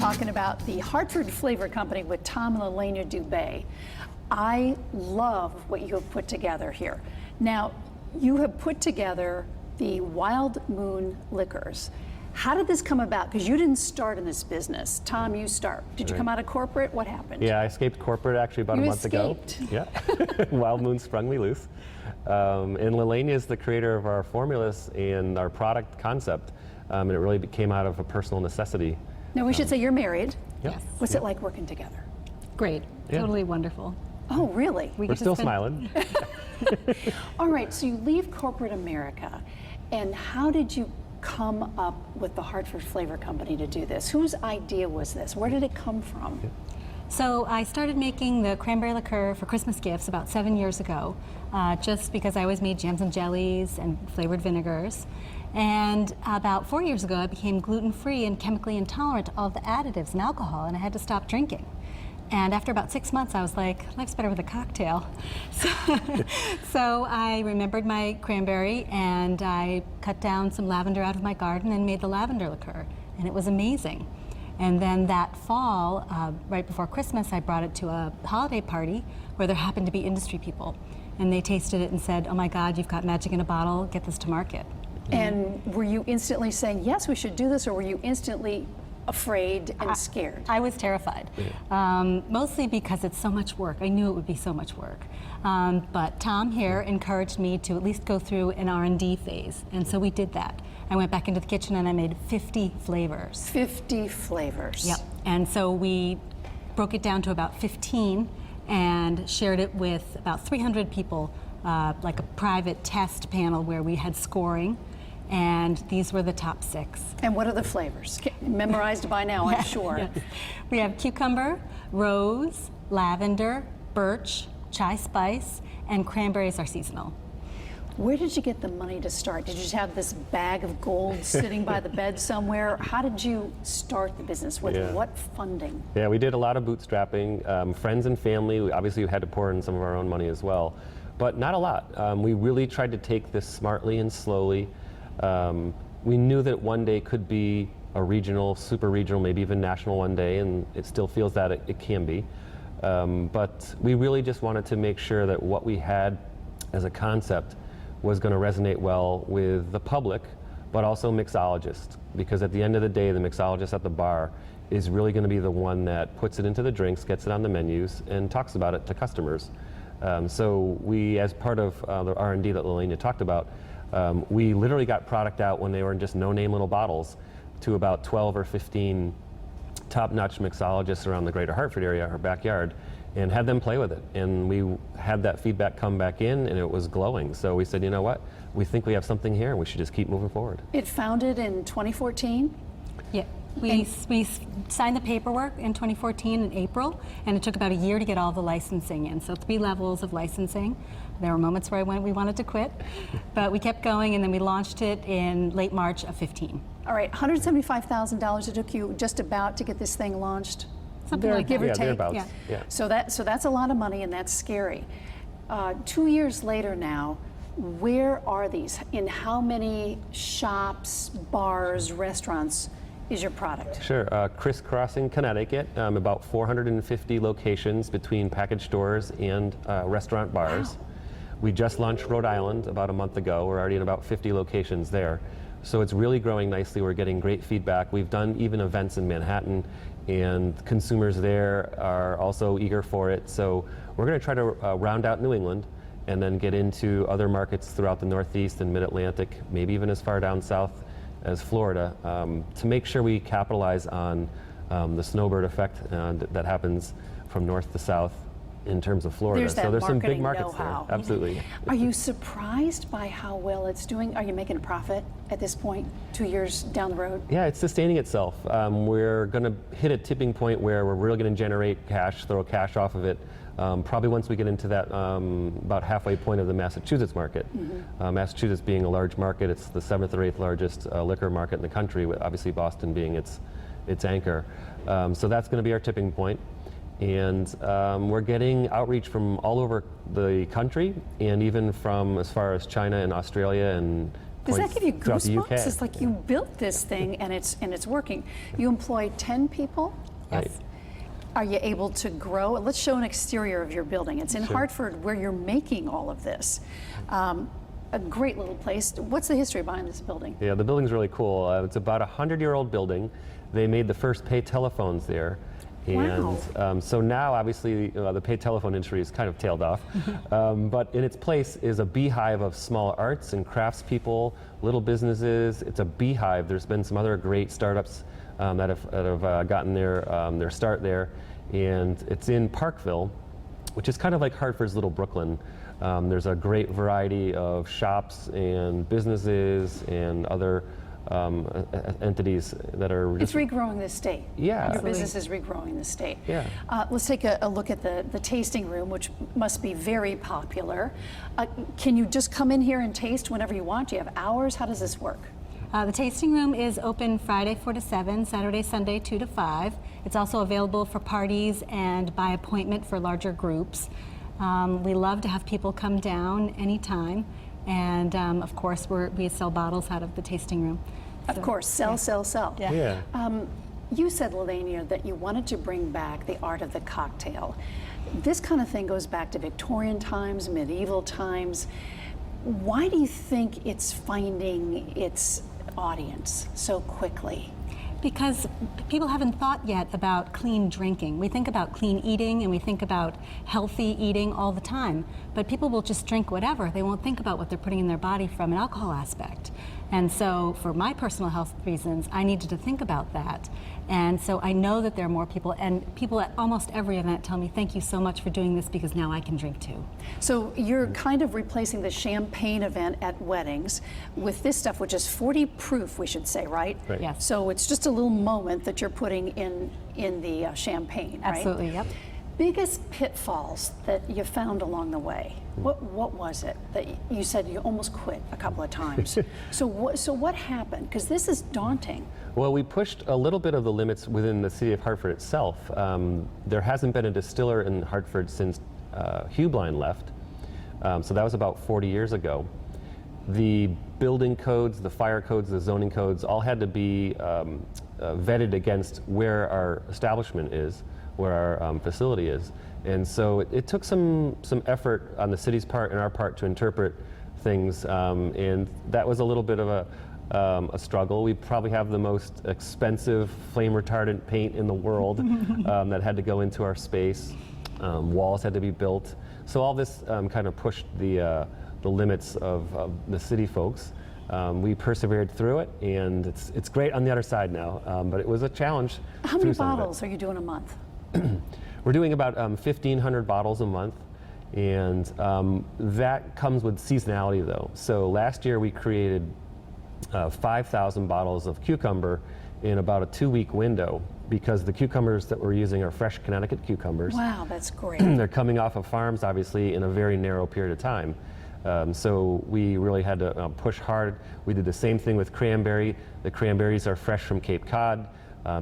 talking about the Hartford Flavor Company with Tom and Elena Dubé. I love what you have put together here. Now, you have put together the Wild Moon liqueurs. How did this come about? Because you didn't start in this business. Tom, you start. Did you come out of corporate? What happened? Yeah, I escaped corporate actually about a month ago. Yeah, Wild Moon sprung me loose. And Lelania is the creator of our formulas and our product concept. And it really came out of a personal necessity. Now, we should say you're married. Yeah. Yes. What's it like working together? Great. Yeah. Totally wonderful. Oh, really? We're still smiling. All right, so you leave corporate America, and how did you come up with the Hartford Flavor Company to do this? Whose idea was this? Where did it come from? So I started making the cranberry liqueur for Christmas gifts about 7 years ago, just because I always made jams and jellies and flavored vinegars. And about 4 years ago, I became gluten-free and chemically intolerant to all the additives and alcohol, and I had to stop drinking. And after about 6 months, I was like, life's better with a cocktail. So I remembered my cranberry, and I cut down some lavender out of my garden and made the lavender liqueur, and it was amazing. And then that fall, right before Christmas, I brought it to a holiday party where there happened to be industry people. And they tasted it and said, oh my God, you've got magic in a bottle, get this to market. And were you instantly saying, yes, we should do this, or were you instantly afraid and scared? I was terrified, mostly because it's so much work. I knew it would be so much work. But Tom here encouraged me to at least go through an R&D phase, and so we did that. I went back into the kitchen and I made 50 flavors. 50 flavors. Yep, and so we broke it down to about 15 and shared it with about 300 people, like a private test panel where we had scoring. And these were the top 6. And what are the flavors? Memorized by now, I'm sure. Yes. We have cucumber, rose, lavender, birch, chai spice, and cranberries are seasonal. Where did you get the money to start? Did you just have this bag of gold sitting by the bed somewhere? How did you start the business? With what funding? Yeah, we did a lot of bootstrapping. Friends and family, we obviously had to pour in some of our own money as well, but not a lot. We really tried to take this smartly and slowly. We knew that one day could be a regional, super regional, maybe even national one day, and it still feels that it can be. But we really just wanted to make sure that what we had as a concept was going to resonate well with the public, but also mixologists, because at the end of the day, the mixologist at the bar is really going to be the one that puts it into the drinks, gets it on the menus, and talks about it to customers. So we, as part of the R&D that Lelania talked about, we literally got product out when they were in just no-name little bottles to about 12 or 15 top-notch mixologists around the greater Hartford area, our backyard, and had them play with it. And we had that feedback come back in, and it was glowing. So we said, you know what? We think we have something here, and we should just keep moving forward. It founded in 2014? Yeah. We signed the paperwork in 2014 in April, and it took about a year to get all the licensing in. So 3 levels of licensing. There were moments where we wanted to quit, but we kept going, and then we launched it in late March of 15. All right, $175,000 it took you just about to get this thing launched? Something like give that. or take. Thereabouts. Yeah. Yeah. So that's a lot of money, and that's scary. 2 years later now, where are these? In how many shops, bars, restaurants is your product? Sure. Crisscrossing Connecticut, about 450 locations between package stores and restaurant bars. Wow. We just launched Rhode Island about a month ago. We're already in about 50 locations there. So it's really growing nicely. We're getting great feedback. We've done even events in Manhattan, and consumers there are also eager for it. So we're going to try to round out New England and then get into other markets throughout the Northeast and Mid-Atlantic, maybe even as far down south as Florida, to make sure we capitalize on the snowbird effect that happens from north to south in terms of Florida. So there's some big markets know-how. there. Absolutely. Are you surprised by how well it's doing? Are you making a profit at this point, 2 years down the road? Yeah, it's sustaining itself. We're going to hit a tipping point where we're really going to generate cash, throw cash off of it, probably once we get into that about halfway point of the Massachusetts market. Massachusetts being a large market, it's the 7th or 8th largest liquor market in the country, with obviously Boston being its anchor. So that's going to be our tipping point. And we're getting outreach from all over the country, and even from as far as China and Australia and Does that points give you throughout the UK. goosebumps? It's like you built this thing and it's working. You employ 10 people? Right. Are you able to grow? Let's show an exterior of your building. It's in Sure. Hartford where you're making all of this. A great little place. What's the history behind this building? Yeah, the building's really cool. It's about a 100-year-old building. They made the first pay telephones there. And Wow. so now, obviously, the pay telephone industry is kind of tailed off. But in its place is a beehive of small arts and crafts people, little businesses. It's a beehive. There's been some other great startups that have gotten their start there. And it's in Parkville, which is kind of like Hartford's little Brooklyn. There's a great variety of shops and businesses and other entities that are It's regrowing the state. Yeah. Your business is regrowing the state. Yeah. Let's take a look at the tasting room, which must be very popular. Can you just come in here and taste whenever you want? Do you have hours? How does this work? The tasting room is open Friday 4 to 7, Saturday, Sunday 2 to 5. It's also available for parties and by appointment for larger groups. We love to have people come down anytime. And of course, we sell bottles out of the tasting room. Of course, sell. Yeah. Yeah. You said, Lelania, that you wanted to bring back the art of the cocktail. This kind of thing goes back to Victorian times, medieval times. Why do you think it's finding its audience so quickly? Because people haven't thought yet about clean drinking. We think about clean eating and we think about healthy eating all the time, but people will just drink whatever. They won't think about what they're putting in their body from an alcohol aspect. And so for my personal health reasons, I needed to think about that. And so I know that there are more people, and people at almost every event tell me, thank you so much for doing this because now I can drink too. So you're kind of replacing the champagne event at weddings with this stuff, which is 40 proof, we should say, right? Right. Yes. So it's just a little moment that you're putting in the champagne, right? Absolutely, yep. Biggest pitfalls that you found along the way? What was it that you said you almost quit a couple of times? So what happened? Because this is daunting. Well, we pushed a little bit of the limits within the city of Hartford itself. There hasn't been a distiller in Hartford since Hubline left, so that was about 40 years ago. The building codes, the fire codes, the zoning codes all had to be vetted against where our establishment is, where our facility is. And so it took some effort on the city's part and our part to interpret things, and that was a little bit of a struggle. We probably have the most expensive flame retardant paint in the world that had to go into our space. Walls had to be built. So all this kind of pushed the limits of the city folks. We persevered through it, and it's great on the other side now, but it was a challenge. How many through some of it. bottles are you doing a month? We're doing about 1,500 bottles a month, and that comes with seasonality though. So last year we created 5,000 bottles of cucumber in about a 2-week window because the cucumbers that we're using are fresh Connecticut cucumbers. Wow, that's great. They're coming off of farms obviously in a very narrow period of time. So we really had to push hard. We did the same thing with cranberry. The cranberries are fresh from Cape Cod.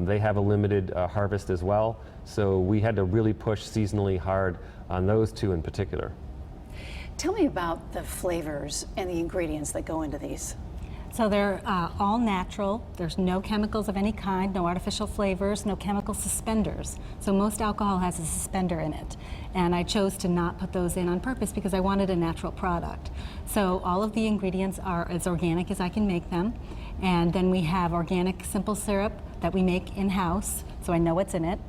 They have a limited harvest as well. So we had to really push seasonally hard on those two in particular. Tell me about the flavors and the ingredients that go into these. So they're all natural. There's no chemicals of any kind, no artificial flavors, no chemical suspenders. So most alcohol has a suspender in it. And I chose to not put those in on purpose because I wanted a natural product. So all of the ingredients are as organic as I can make them. And then we have organic simple syrup that we make in-house, so I know what's in it.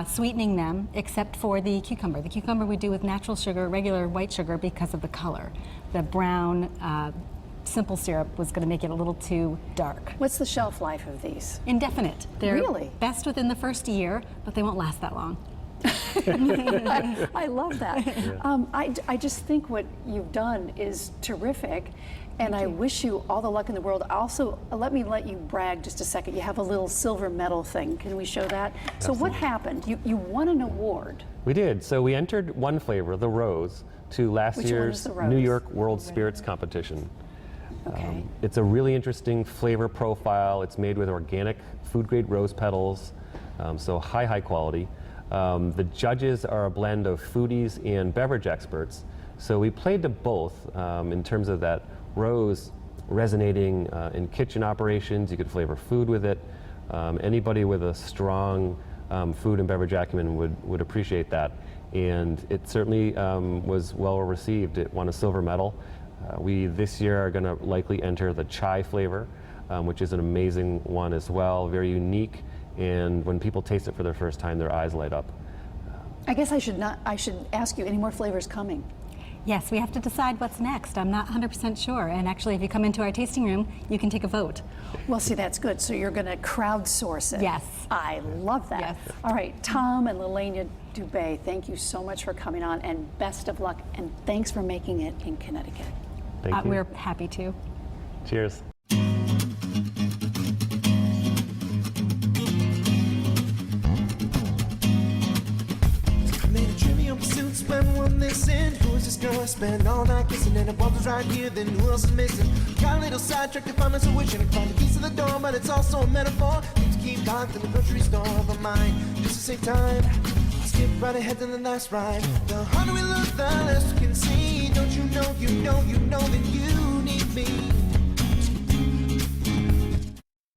Sweetening them, except for the cucumber. The cucumber we do with natural sugar, regular white sugar, because of the color. The brown simple syrup was going to make it a little too dark. What's the shelf life of these? Indefinite. They're Really? best within the first year, but they won't last that long. I love that. Yeah. I just think what you've done is terrific, and I wish you all the luck in the world. Also, let you brag just a second. You have a little silver medal thing. Can we show that? Absolutely. So what happened? You won an award. We did. So we entered one flavor, the Rose, to last Which one is year's the Rose? New York World Spirits Competition. Okay. It's a really interesting flavor profile. It's made with organic food-grade rose petals, so high quality. The judges are a blend of foodies and beverage experts. So we played to both in terms of that Rose resonating in kitchen operations. You could flavor food with it. Anybody with a strong food and beverage acumen would appreciate that. And it certainly was well received. It won a silver medal. We this year are going to likely enter the chai flavor, which is an amazing one as well, very unique. And when people taste it for the first time, their eyes light up. I guess I should ask you, any more flavors coming? Yes, we have to decide what's next. I'm not 100% sure. And actually, if you come into our tasting room, you can take a vote. Well, see, that's good. So you're going to crowdsource it. Yes. I love that. Yes. All right, Tom and Lelania Dubé, thank you so much for coming on, and best of luck, and thanks for making it in Connecticut. Thank you. We're happy to. Cheers. When we're missing, who's this girl I spend all night kissing? And if was right here, then who else is missing? Got a little sidetracked if I'm so wishing I find the keys to the door, but it's also a metaphor. Need to keep locked in the grocery store of my mind, just to save time. I'll skip right ahead to the last ride. The harder we look, the less we can see. Don't you know, you know, you know